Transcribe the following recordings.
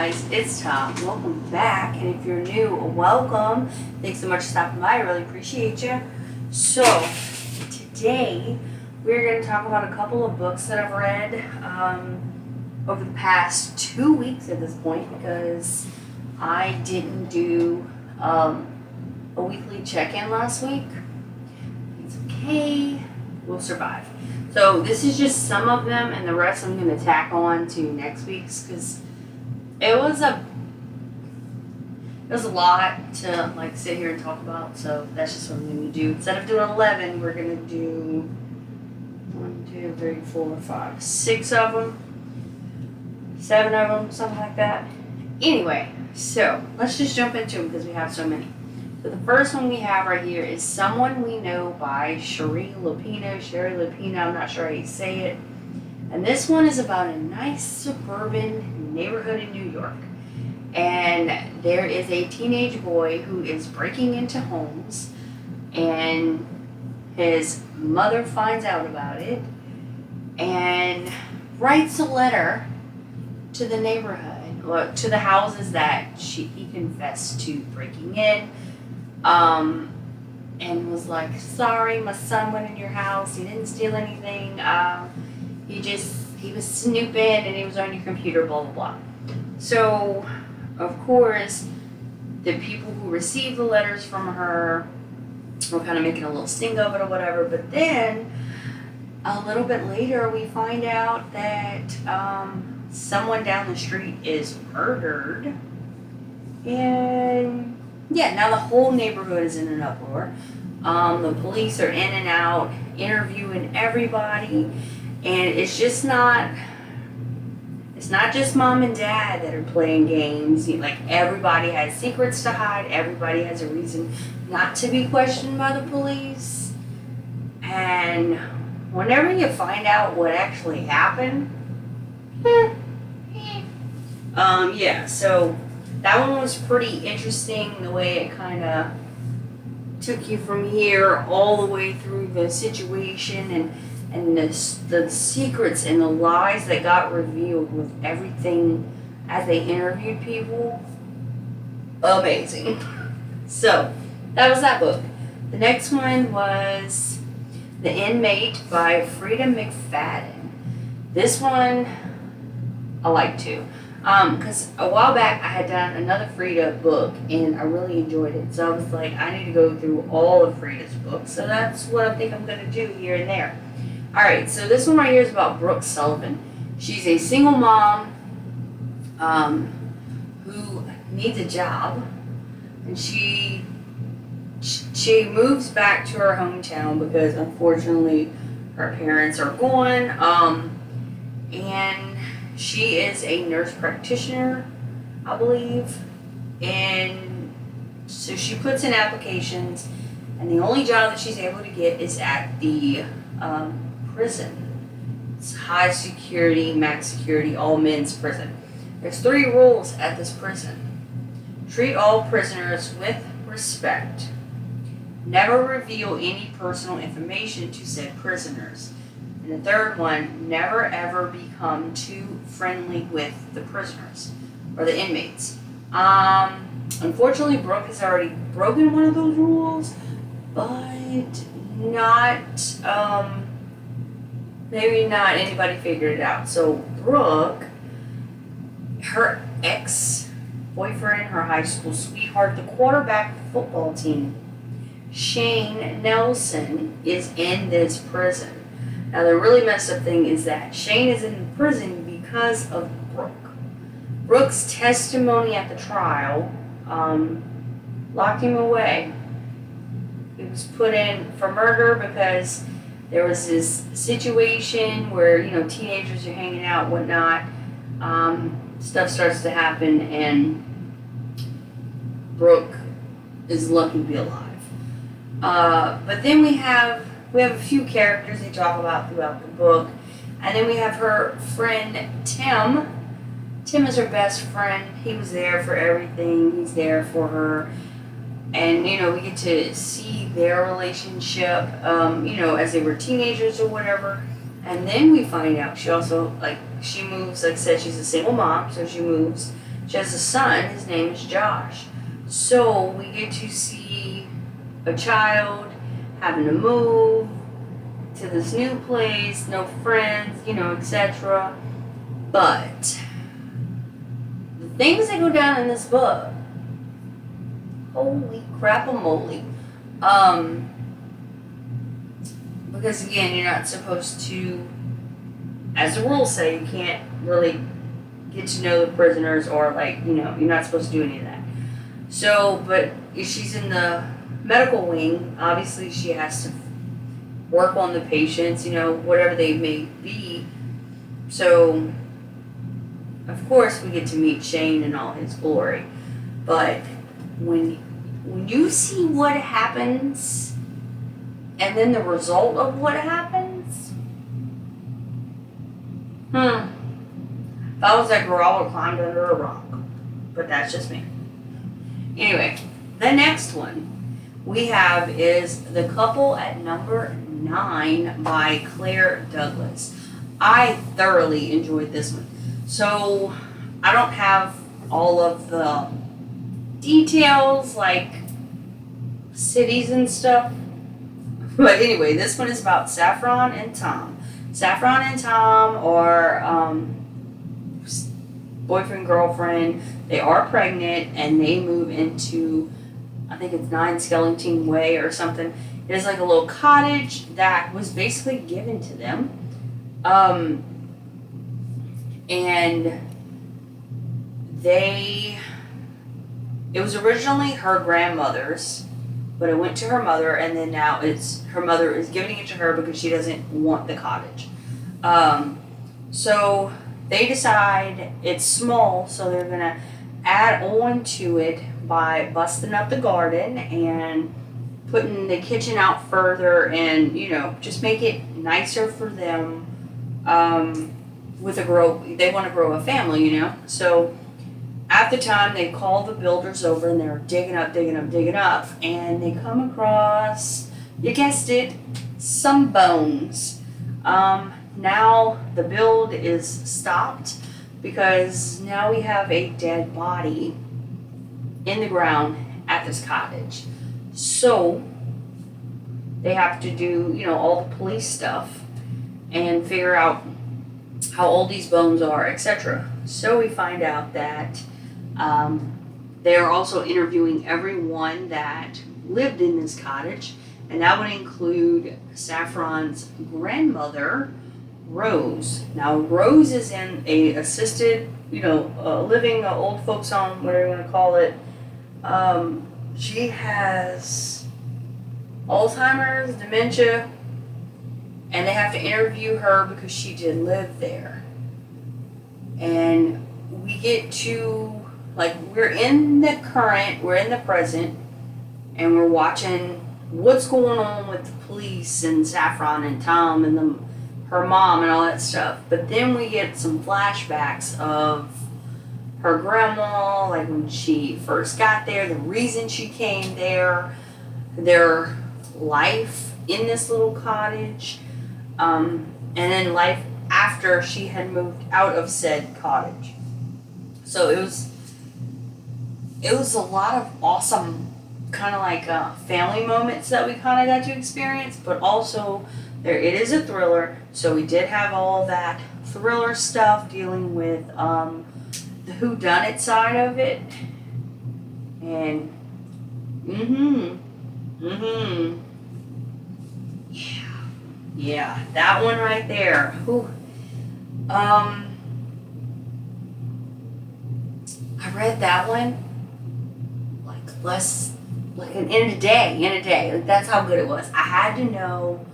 guys, it's Tom. Welcome back, and if you're new, welcome. Thanks so much for stopping by. I really appreciate you. So, today we're going to talk about a couple of books that I've read over the past 2 weeks at this point, because I didn't do a weekly check-in last week. It's okay. We'll survive. So this is just some of them, and the rest I'm going to tack on to next week's, because it was a lot to sit here and talk about. So that's just what I'm going to do. Instead of doing 11, we're going to do 1, 2, 3, 4, 5, 6 of them, 7 of them, something like that. Anyway, so let's just jump into them because we have so many. So the first one we have right here is Someone We Know by Sherry Lapino. I'm not sure how you say it. And this one is about a nice suburban neighborhood in New York. And there is a teenage boy who is breaking into homes, and his mother finds out about it and writes a letter to the neighborhood, or to the houses that he confessed to breaking in. And was like, sorry, my son went in your house. He didn't steal anything. He was snooping and he was on your computer, blah, blah, blah. So, of course, the people who received the letters from her were kind of making a little sting of it or whatever. But then, a little bit later, we find out that someone down the street is murdered. And yeah, now the whole neighborhood is in an uproar. The police are in and out, interviewing everybody, and it's not just mom and dad that are playing games. Everybody has secrets to hide. Everybody has a reason not to be questioned by the police. And whenever you find out what actually happened, so that one was pretty interesting, the way it kind of took you from here all the way through the situation and the secrets and the lies that got revealed with everything as they interviewed people. Amazing. So, that was that book. The next one was The Inmate by Frida McFadden. This one I like too. Because a while back I had done another Frida book and I really enjoyed it. So I was like, I need to go through all of Frida's books. So that's what I think I'm going to do here and there. Alright, so this one right here is about Brooke Sullivan. She's a single mom who needs a job. And she moves back to her hometown because unfortunately her parents are gone. And she is a nurse practitioner, I believe, and so she puts in applications, and the only job that she's able to get is at the prison. It's high security, max security, all men's prison. There's 3 rules at this prison. Treat all prisoners with respect. Never reveal any personal information to said prisoners. And the third one, never ever become too friendly with the prisoners or the inmates. Unfortunately, Brooke has already broken one of those rules, but maybe not anybody figured it out. So Brooke, her ex-boyfriend, her high school sweetheart, the quarterback of the football team, Shane Nelson, is in this prison. Now, the really messed up thing is that Shane is in prison because of Brooke. Brooke's testimony at the trial locked him away. He was put in for murder because there was this situation where, teenagers are hanging out, whatnot. Stuff starts to happen, and Brooke is lucky to be alive. But then we have a few characters they talk about throughout the book. And then we have her friend, Tim. Tim is her best friend. He was there for everything. He's there for her. And, we get to see their relationship, as they were teenagers or whatever. And then we find out she also, she moves, like I said, she's a single mom, so she moves She has a son. His name is Josh. So we get to see a child having to move to this new place, no friends, etc. But the things that go down in this book, holy crap-a-moly. Because again, you're not supposed to, as the rules say, you can't really get to know the prisoners or you're not supposed to do any of that. So, but if she's in the medical wing, obviously she has to work on the patients, whatever they may be. So, of course, we get to meet Shane in all his glory. But when you see what happens and then the result of what happens, if I was that girl, I would have climbed under a rock. But that's just me. Anyway, the next one we have is The Couple at Number 9 by Claire Douglas. I thoroughly enjoyed this one. So, I don't have all of the details, like cities and stuff. But anyway, this one is about Saffron and Tom. Saffron and Tom are boyfriend, girlfriend. They are pregnant and they move into, I think it's 9 Skellington Way or something. It is like a little cottage that was basically given to them. And it was originally her grandmother's, but it went to her mother, and then now her mother is giving it to her because she doesn't want the cottage. So they decide it's small, so they're going to add on to it by busting up the garden and putting the kitchen out further and, just make it nicer for them they want to grow a family, So at the time, they call the builders over and they're digging up, and they come across, you guessed it, some bones. Now the build is stopped because now we have a dead body in the ground at this cottage. So they have to do, all the police stuff and figure out how old these bones are, etc. So we find out that they are also interviewing everyone that lived in this cottage, and that would include Saffron's grandmother, Rose. Now, Rose is in a assisted, living old folks home, whatever you want to call it. She has Alzheimer's, dementia, and they have to interview her because she did live there. And we get to, we're in the current, we're in the present, and we're watching what's going on with the police and Saffron and Tom and her mom and all that stuff. But then we get some flashbacks of her grandma, like when she first got there, the reason she came there, their life in this little cottage, and then life after she had moved out of said cottage. So it was a lot of awesome kind of family moments that we kind of got to experience, but also it is a thriller, so we did have all that thriller stuff dealing with the whodunit side of it, and yeah, that one right there. Whew. I read that one in a day. That's how good it was. I had to know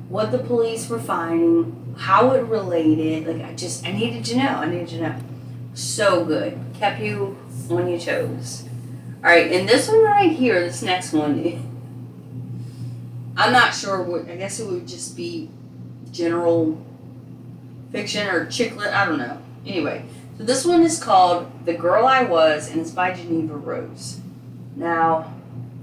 what the police were finding, how it related. I needed to know. So good. Kept you on your toes. All right, and this one right here, this next one, I'm not sure. I guess it would just be general fiction or chick lit. I don't know. Anyway, so this one is called The Girl I Was, and it's by Geneva Rose. Now,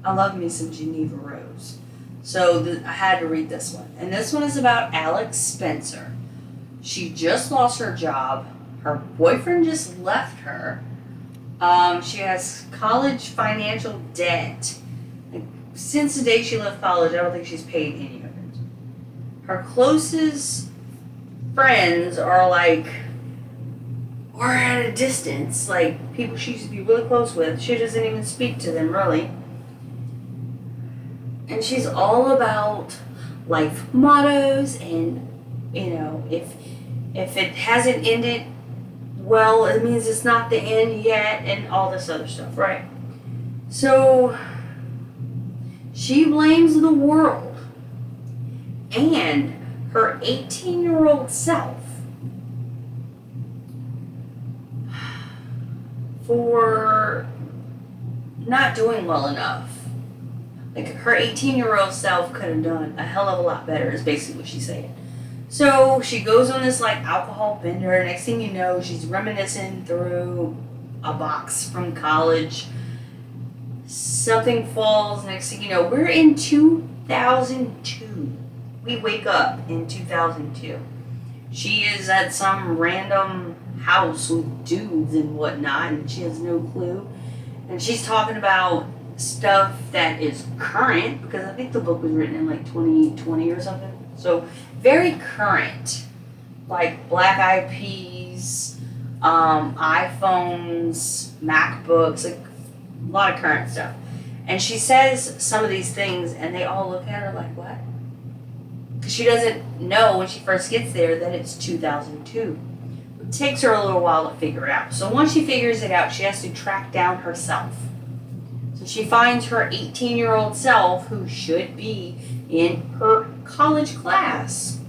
I love me some Geneva Rose. So I had to read this one. And this one is about Alex Spencer. She just lost her job. Her boyfriend just left her. She has college financial debt. Like, since the day she left college, I don't think she's paid any of it. Her closest friends are like, or at a distance, like people she used to be really close with. She doesn't even speak to them really. And she's all about life mottos and, if it hasn't ended well, it means it's not the end yet, and all this other stuff, right? So she blames the world and her 18-year-old self for not doing well enough. Like, her 18-year-old self could have done a hell of a lot better, is basically what she's saying. So she goes on this like alcohol bender. Next thing you know, she's reminiscing through a box from college. Something falls. Next thing you know, we're in 2002. We wake up in 2002. She is at some random house with dudes and whatnot, and she has no clue. And she's talking about stuff that is current, because I think the book was written in like 2020 or something. So very current, like Black Eyed Peas, iPhones, MacBooks, like a lot of current stuff. And she says some of these things, and they all look at her like, what? Because she doesn't know when she first gets there that it's 2002. It takes her a little while to figure it out. So once she figures it out, she has to track down herself. So she finds her 18-year-old self, who should be in her college class,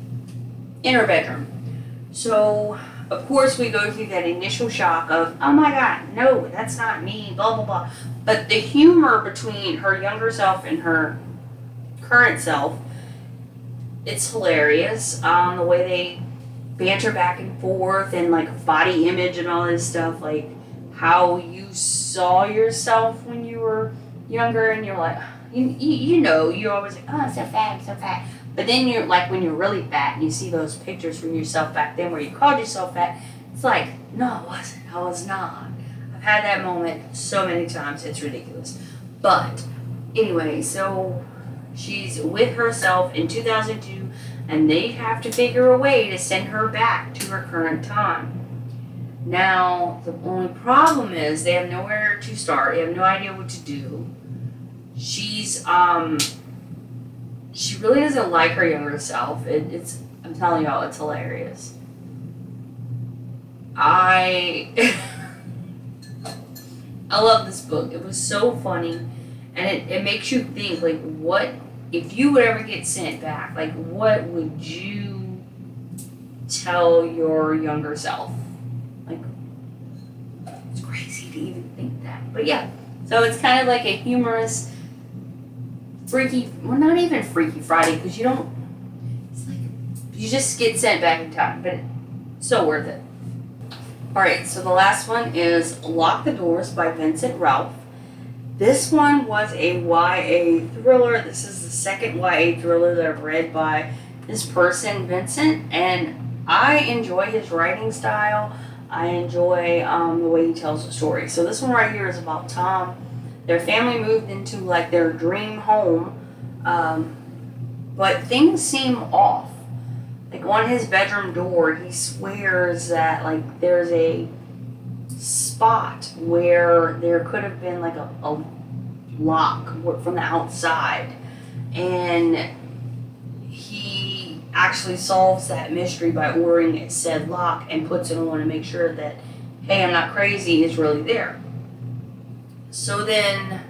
in her bedroom. So, of course, we go through that initial shock of, oh my God, no, that's not me, blah, blah, blah. But the humor between her younger self and her current self, it's hilarious. The way they banter back and forth, and like body image and all this stuff, like how you saw yourself when you were younger, and you're like, you're always like, oh, I'm so fat, I'm so fat. But then you're like, when you're really fat and you see those pictures from yourself back then where you called yourself fat, it's like, no, I wasn't. I was not. I've had that moment so many times, it's ridiculous. But anyway, so she's with herself in 2002, and they have to figure a way to send her back to her current time. Now, the only problem is they have nowhere to start. They have no idea what to do. She really doesn't like her younger self. I'm telling y'all, it's hilarious. I love this book. It was so funny, and it makes you think, like, what if you would ever get sent back? Like, what would you tell your younger self? Like, it's crazy to even think that. But yeah, so it's kind of like a humorous, freaky, well, not even Freaky Friday, because it's like, you just get sent back in time, but it's so worth it. Alright, so the last one is Lock the Doors by Vincent Ralph. This one was a YA thriller. This is the second YA thriller that I've read by this person, Vincent, and I enjoy his writing style. I enjoy the way he tells the story. So this one right here is about Tom. Their family moved into like their dream home, but things seem off. Like on his bedroom door, he swears that like there's a spot where there could have been like a lock from the outside, and he actually solves that mystery by ordering it said lock and puts it on to make sure that, hey, I'm not crazy, it's really there. So then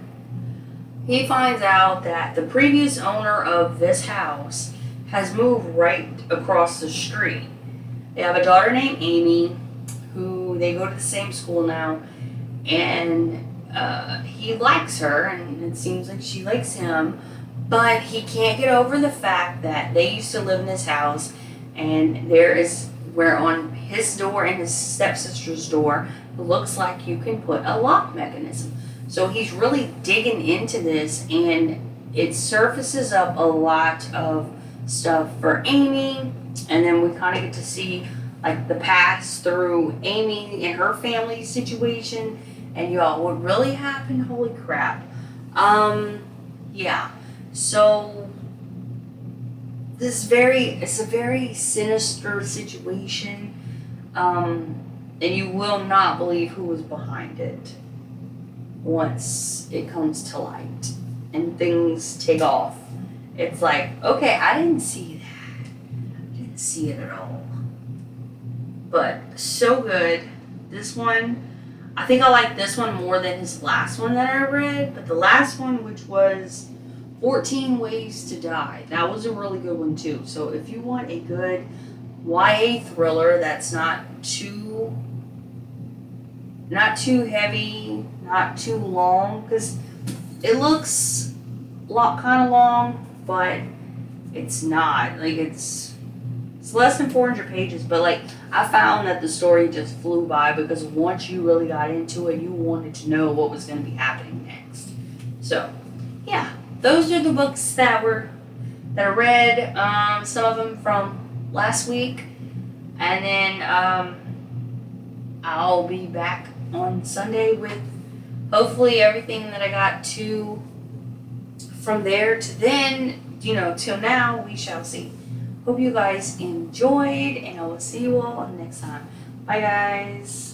he finds out that the previous owner of this house has moved right across the street. They have a daughter named Amy, who they go to the same school now, and he likes her, and it seems like she likes him, but he can't get over the fact that they used to live in this house, and there is where on his door and his stepsister's door, it looks like you can put a lock mechanism. So he's really digging into this, and it surfaces up a lot of stuff for Amy, and then we kind of get to see like the pass through Amy and her family situation, And y'all, what really happened? Holy crap. Yeah. So it's a very sinister situation. And you will not believe who was behind it once it comes to light and things take off. It's like, okay, I didn't see that. I didn't see it at all. But so good. This one, I think I like this one more than his last one that I read. But the last one, which was 14 Ways to Die, that was a really good one too. So if you want a good YA thriller that's not too heavy, not too long, because it looks kind of long, but it's not. Like, it's less than 400 pages, but like, I found that the story just flew by because once you really got into it, you wanted to know what was going to be happening next. So yeah, those are the books that I read. Some of them from last week, and then I'll be back on Sunday with hopefully everything that I got to from there to then, till now, we shall see. Hope you guys enjoyed, and I will see you all next time. Bye, guys.